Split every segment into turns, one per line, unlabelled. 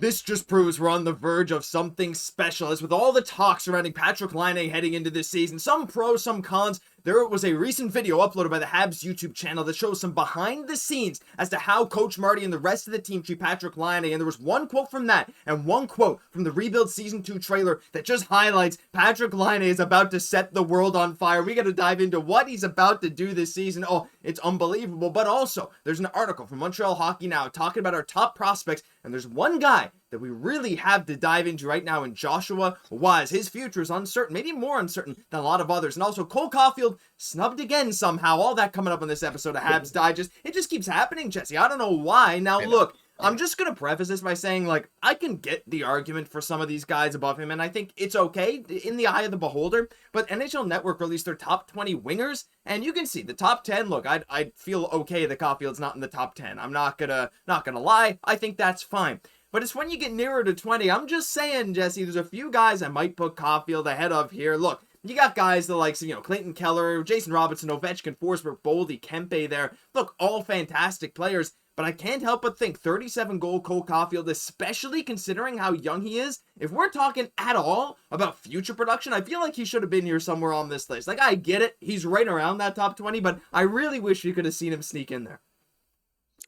This just proves we're on the verge of something special, as with all the talk surrounding Patrik Laine heading into this season, some pros, some cons. There was a recent video uploaded by the Habs YouTube channel that shows some behind the scenes as to how Coach Marty and the rest of the team treat Patrik Laine, and there was one quote from that and one quote from the Rebuild Season 2 trailer that just highlights Patrik Laine is about to set the world on fire. We got to dive into what he's about to do this season. Oh, it's unbelievable. But also, there's an article from Montreal Hockey Now talking about our top prospects, and there's one guy that we really have to dive into right now in Joshua Wise. His future is uncertain, maybe more uncertain than a lot of others. And also Cole Caufield snubbed again somehow. All that coming up on this episode of Habs Digest. It just keeps happening, Jesse. I don't know why. Now look, I'm just going to preface this by saying, like, I can get the argument for some of these guys above him, and I think it's okay in the eye of the beholder, but NHL Network released their top 20 wingers, and you can see the top 10, look, I'd feel okay that Caufield's not in the top 10. I'm not gonna lie. I think that's fine. But it's when you get nearer to 20, I'm just saying, Jesse, there's a few guys I might put Caufield ahead of here. Look, you got guys the likes of, Clayton Keller, Jason Robinson, Ovechkin, Forsberg, Boldy, Kempe there. Look, all fantastic players, but I can't help but think 37-goal Cole Caufield, especially considering how young he is, if we're talking at all about future production, I feel like he should have been here somewhere on this list. Like, I get it, he's right around that top 20, but I really wish we could have seen him sneak in there.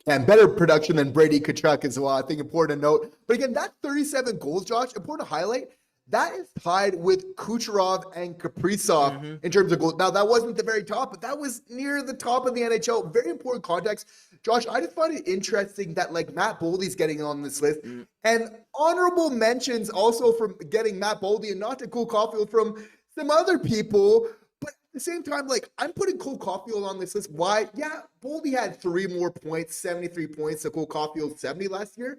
And better production than Brady Tkachuk as well. I think important to note. But again, that 37 goals, Josh, important to highlight, that is tied with Kucherov and Kaprizov in terms of goals. Now, that wasn't the very top, but that was near the top of the NHL. Very important context. Josh, I just find it interesting that, like, Matt Boldy's getting on this list. And honorable mentions also from getting Matt Boldy and not to Cole Caufield from some other people. At the same time, like, I'm putting Cole Caufield on this list. Why? Yeah, Boldy had 3 more points, 73 points to Cole Caufield's 70 last year.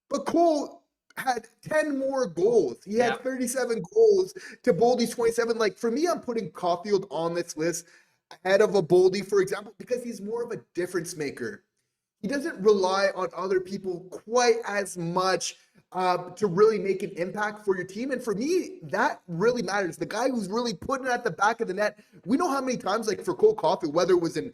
But Cole had 10 more goals. He had 37 goals to Boldy's 27. Like, for me, I'm putting Caufield on this list ahead of a Boldy, for example, because he's more of a difference maker. He doesn't rely on other people quite as much to really make an impact for your team. And for me, that really matters. The guy who's really putting it at the back of the net. We know how many times, like for Cole Caufield, whether it was in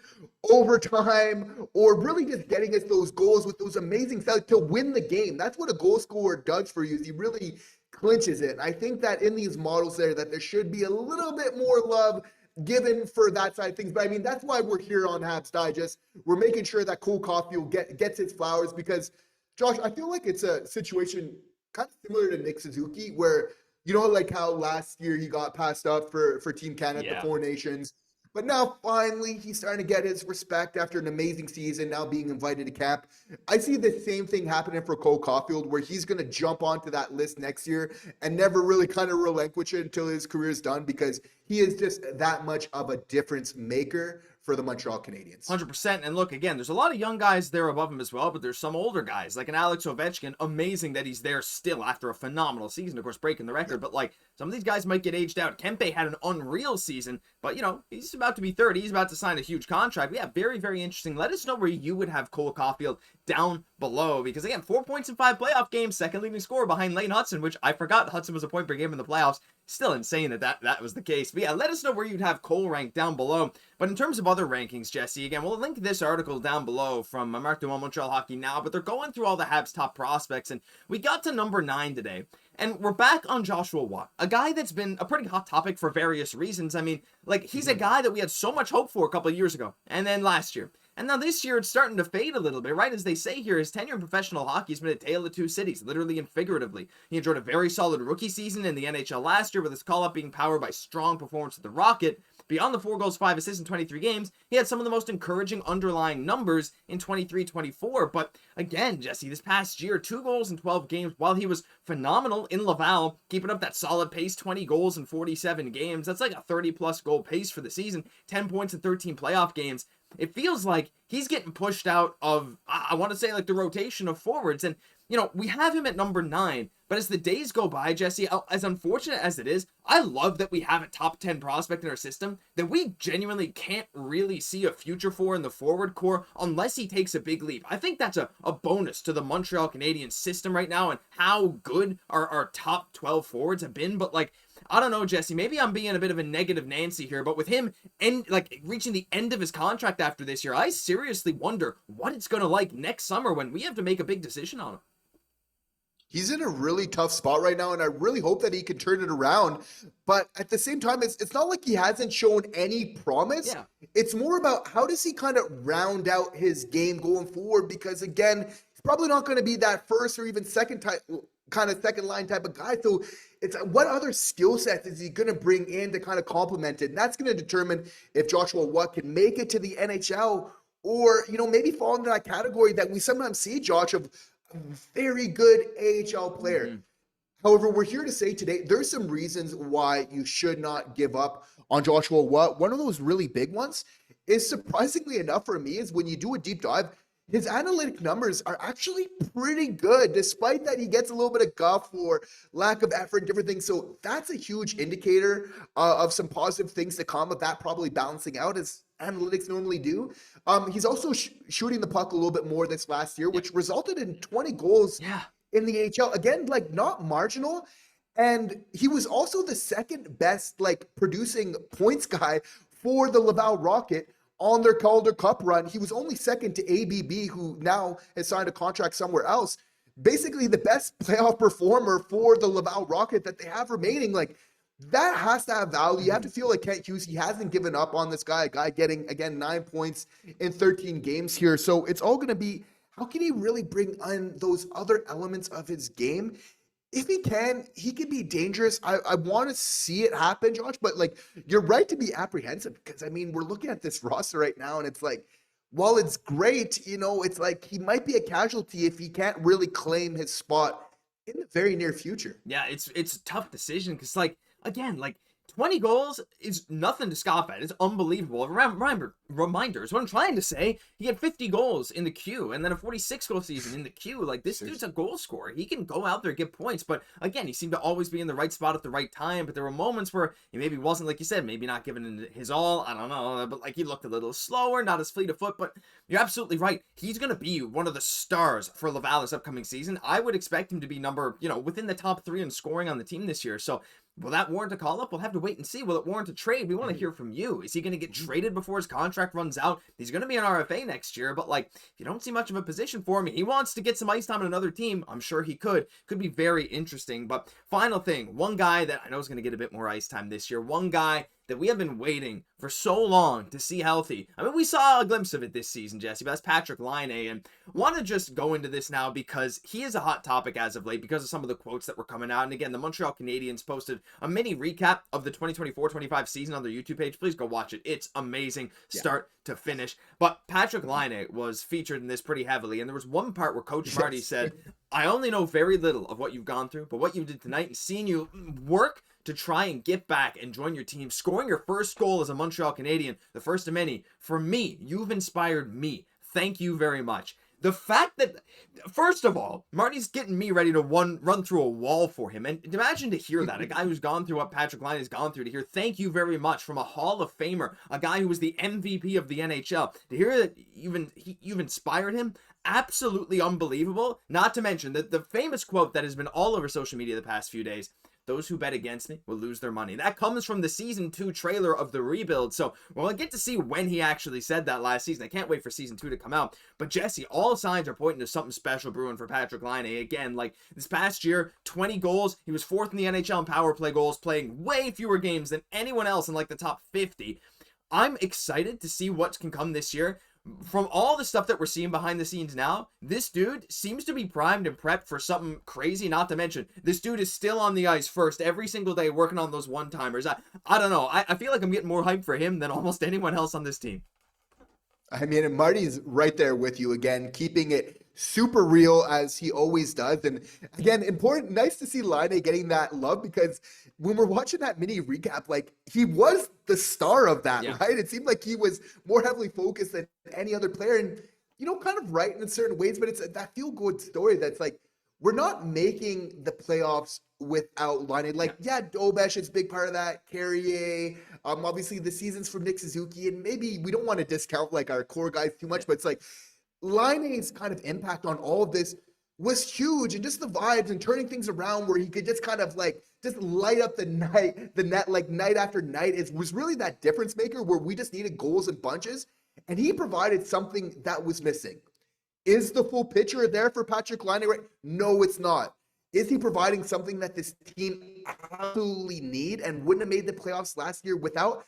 overtime or really just getting us those goals with those amazing stats to win the game. That's what a goal scorer does for you. Is he really clinches it. And I think that in these models there should be a little bit more love given for that side of things. But I mean, that's why we're here on Habs Digest. We're making sure that Cole Caufield gets his flowers because, Josh, I feel like it's a situation kind of similar to Nick Suzuki where, like how last year he got passed up for Team Canada at the Four Nations. But now finally he's starting to get his respect after an amazing season, now being invited to camp. I see the same thing happening for Cole Caufield where he's going to jump onto that list next year and never really kind of relinquish it until his career is done because he is just that much of a difference maker for the Montreal Canadiens.
100%. And look, again, there's a lot of young guys there above him as well, but there's some older guys, like an Alex Ovechkin. Amazing that he's there still after a phenomenal season, of course, breaking the record. But, like, some of these guys might get aged out. Kempe had an unreal season, but, he's about to be 30. He's about to sign a huge contract. Yeah, very, very interesting. Let us know where you would have Cole Caufield down below, because, again, 4 points in 5 playoff games, second leading scorer behind Lane Hutson, which I forgot Hutson was a point per game in the playoffs. Still insane that was the case. But yeah, let us know where you'd have Cole ranked down below. But in terms of other rankings, Jesse, again, we'll link this article down below from Mark Dumont, Montreal Hockey Now, but they're going through all the Habs' top prospects, and we got to number 9 today. And we're back on Joshua Watt, a guy that's been a pretty hot topic for various reasons. I mean, like, he's a guy that we had so much hope for a couple of years ago, and then last year. And now this year, it's starting to fade a little bit, right? As they say here, his tenure in professional hockey has been a tale of two cities, literally and figuratively. He enjoyed a very solid rookie season in the NHL last year, with his call-up being powered by strong performance at the Rocket. Beyond the 4 goals, 5 assists in 23 games, he had some of the most encouraging underlying numbers in 23-24. But again, Jesse, this past year, 2 goals in 12 games, while he was phenomenal in Laval, keeping up that solid pace, 20 goals in 47 games. That's like a 30-plus goal pace for the season, 10 points in 13 playoff games. It feels like he's getting pushed out of, I want to say, like, the rotation of forwards. And, we have him at number 9, but as the days go by, Jesse, as unfortunate as it is, I love that we have a top 10 prospect in our system that we genuinely can't really see a future for in the forward core unless he takes a big leap. I think that's a bonus to the Montreal Canadiens system right now and how good our top 12 forwards have been. But, like, I don't know, Jesse, maybe I'm being a bit of a negative Nancy here, but with him reaching the end of his contract after this year, I seriously wonder what it's going to like next summer when we have to make a big decision on him.
he's in a really tough spot right now, and I really hope that he can turn it around. But at the same time, it's not like he hasn't shown any promise.
Yeah.
It's more about how does he kind of round out his game going forward, because again, he's probably not going to be that first or even second line type of guy. So it's what other skill sets is he going to bring in to kind of complement it? And that's going to determine if Joshua Watt can make it to the NHL, or, maybe fall into that category that we sometimes see, Josh, of a very good AHL player. Mm-hmm. However, we're here to say today, there's some reasons why you should not give up on Joshua Watt. One of those really big ones is, surprisingly enough for me, is when you do a deep dive, his analytic numbers are actually pretty good, despite that he gets a little bit of guff or lack of effort and different things. So that's a huge indicator of some positive things to come, of that probably balancing out as analytics normally do. He's also shooting the puck a little bit more this last year, which resulted in 20 goals in the AHL. Again, not marginal. And he was also the second best, producing points guy for the Laval Rocket on their Calder Cup run. He was only second to ABB, who now has signed a contract somewhere else. Basically the best playoff performer for the Laval Rocket that they have remaining. That has to have value. You have to feel like Kent Hughes, he hasn't given up on this guy, a guy getting, again, 9 points in 13 games here. So it's all going to be, how can he really bring on those other elements of his game? If he can, he can be dangerous. I want to see it happen, Josh, but you're right to be apprehensive, because we're looking at this roster right now, and it's while it's great, it's he might be a casualty if he can't really claim his spot in the very near future.
Yeah, it's a tough decision, because again, 20 goals is nothing to scoff at. It's unbelievable. Reminders. What I'm trying to say, he had 50 goals in the queue and then a 46-goal season in the queue. This dude's a goal scorer. He can go out there, get points. But again, he seemed to always be in the right spot at the right time. But there were moments where he maybe wasn't, like you said, maybe not giving his all. I don't know. But he looked a little slower, not as fleet of foot. But you're absolutely right. He's going to be one of the stars for Laval this upcoming season. I would expect him to be within the top 3 in scoring on the team this year. So will that warrant a call-up? We'll have to wait and see. Will it warrant a trade? We want to hear from you. Is he going to get traded before his contract runs out? He's going to be an RFA next year, but if you don't see much of a position for him, he wants to get some ice time on another team. I'm sure he could be very interesting. But final thing, one guy that I know is going to get a bit more ice time this year, one guy that we have been waiting for so long to see healthy. We saw a glimpse of it this season, Jesse, but that's Patrik Laine, and want to just go into this now because he is a hot topic as of late because of some of the quotes that were coming out. And again, the Montreal Canadiens posted a mini recap of the 2024-25 season on their YouTube page. Please go watch it. It's amazing, start to finish. But Patrik Laine was featured in this pretty heavily, and there was one part where Coach Marty said, I only know very little of what you've gone through, but what you did tonight and seeing you work to try and get back and join your team, scoring your first goal as a Montreal Canadien, the first of many. For me, you've inspired me. Thank you very much. The fact that, first of all, Marty's getting me ready to run through a wall for him. And imagine to hear that, a guy who's gone through what Patrik Laine has gone through, to hear thank you very much from a Hall of Famer, a guy who was the MVP of the NHL, to hear that you've inspired him, absolutely unbelievable. Not to mention the famous quote that has been all over social media the past few days, those who bet against me will lose their money. That comes from the season 2 trailer of the rebuild. So we'll get to see when he actually said that last season. I can't wait for season 2 to come out. But Jesse, all signs are pointing to something special brewing for Patrik Laine. Again, this past year, 20 goals. He was 4th in the NHL in power play goals, playing way fewer games than anyone else in the top 50. I'm excited to see what can come this year. From all the stuff that we're seeing behind the scenes now, this dude seems to be primed and prepped for something crazy. Not to mention, this dude is still on the ice first every single day working on those one-timers. I don't know. I feel like I'm getting more hype for him than almost anyone else on this team.
And Marty's right there with you again, keeping it super real as he always does. And again, nice to see Laine getting that love, because when we're watching that mini recap, he was the star of that, right? It seemed like he was more heavily focused than any other player, and kind of right in certain ways, but it's that feel-good story that's we're not making the playoffs without Laine. Dobesh is a big part of that. Carrier, obviously the seasons from Nick Suzuki, and maybe we don't want to discount our core guys too much, but it's Laine's kind of impact on all of this was huge, and just the vibes and turning things around where he could just kind of just light up the net night after night. Was really that difference maker where we just needed goals and bunches, and he provided something that was missing. Is the full picture there for Patrik Laine? Right? No, it's not. Is he providing something that this team absolutely need and wouldn't have made the playoffs last year without?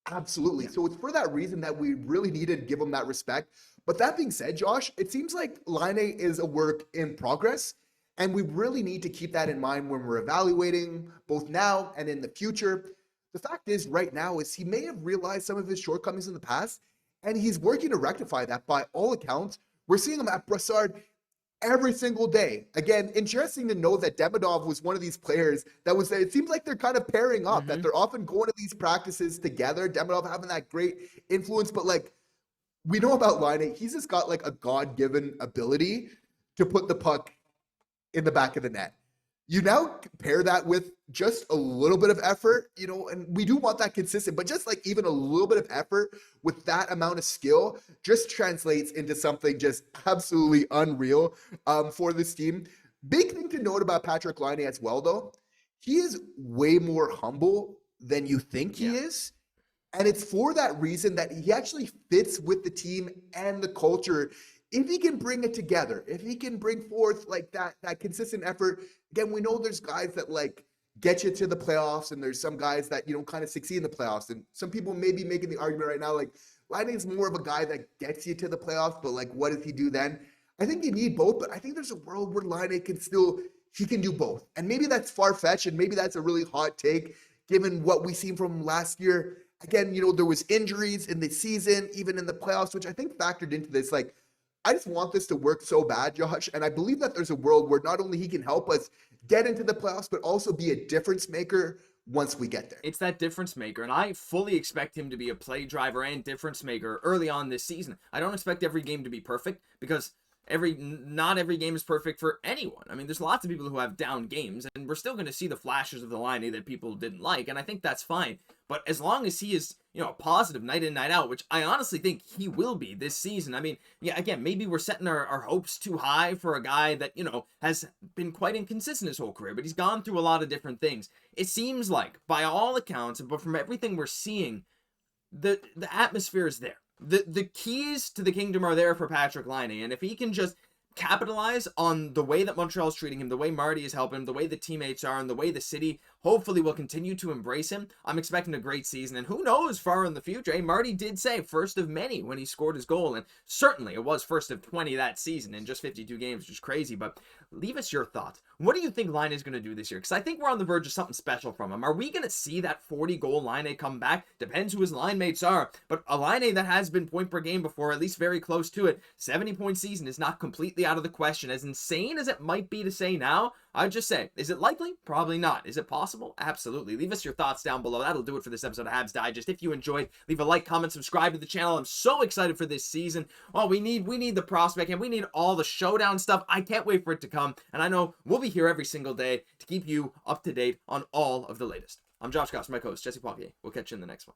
Absolutely. So it's for that reason that we really needed to give him that respect. But that being said, Josh, it seems like Laine is a work in progress. And we really need to keep that in mind when we're evaluating both now and in the future. The fact is, right now, is he may have realized some of his shortcomings in the past, and he's working to rectify that. By all accounts, we're seeing him at Brassard every single day. Again, interesting to know that Demidov was one of these players that was, it seems like they're kind of pairing up, that they're often going to these practices together. Demidov having that great influence, but like, we know about Laine, he's just got like a God-given ability to put the puck in the back of the net. You now pair that with just a little bit of effort, you know, and we do want that consistent, but just like even a little bit of effort with that amount of skill just translates into something just absolutely unreal for this team. Big thing to note about Patrik Laine as well, though, he is way more humble than you think he is. And it's for that reason that he actually fits with the team and the culture. If he can bring it together, if he can bring forth like that consistent effort, again, we know there's guys that like get you to the playoffs, and there's some guys that, you know, kind of succeed in the playoffs. And some people may be making the argument right now, like Laine is more of a guy that gets you to the playoffs, but like, what does he do then? I think you need both, but I think there's a world where Laine he can do both. And maybe that's far-fetched, and maybe that's a really hot take, given what we seen from last year. Again, you know, there was injuries in the season, even in the playoffs, which I think factored into this. Like, I just want this to work so bad, Josh. And I believe that there's a world where not only he can help us get into the playoffs, but also be a difference maker once we get there.
It's that difference maker, and I fully expect him to be a play driver and difference maker early on this season. I don't expect every game to be perfect, because not every game is perfect for anyone. I mean, there's lots of people who have down games, and we're still going to see the flashes of the Laine that people didn't like, and I think that's fine. But as long as he is, you know, a positive night in, night out, which I honestly think he will be this season. I mean, yeah, again, maybe we're setting our hopes too high for a guy that, you know, has been quite inconsistent his whole career, but he's gone through a lot of different things. It seems like, by all accounts, but from everything we're seeing, the atmosphere is there. The keys to the kingdom are there for Patrik Laine, and if he can just capitalize on the way that Montreal's treating him, the way Marty is helping him, the way the teammates are, and the way the city hopefully will continue to embrace him, I'm expecting a great season. And who knows far in the future? Hey, Marty did say first of many when he scored his goal, and certainly it was first of 20 that season in just 52 games, which is crazy. But leave us your thoughts. What do you think Laine is going to do this year? Because I think we're on the verge of something special from him. Are we going to see that 40-goal Laine come back? Depends who his line mates are. But a Laine that has been point per game before, at least very close to it, 70-point season is not completely out of the question. As insane as it might be to say now, I'd just say, is it likely? Probably not. Is it possible? Absolutely. Leave us your thoughts down below. That'll do it for this episode of Habs Digest. If you enjoyed, leave a like, comment, subscribe to the channel. I'm so excited for this season. Oh, we need the prospect, and we need all the showdown stuff. I can't wait for it to come. And I know we'll be here every single day to keep you up to date on all of the latest. I'm Josh Gosse, my co-host, Jesse Poirier. We'll catch you in the next one.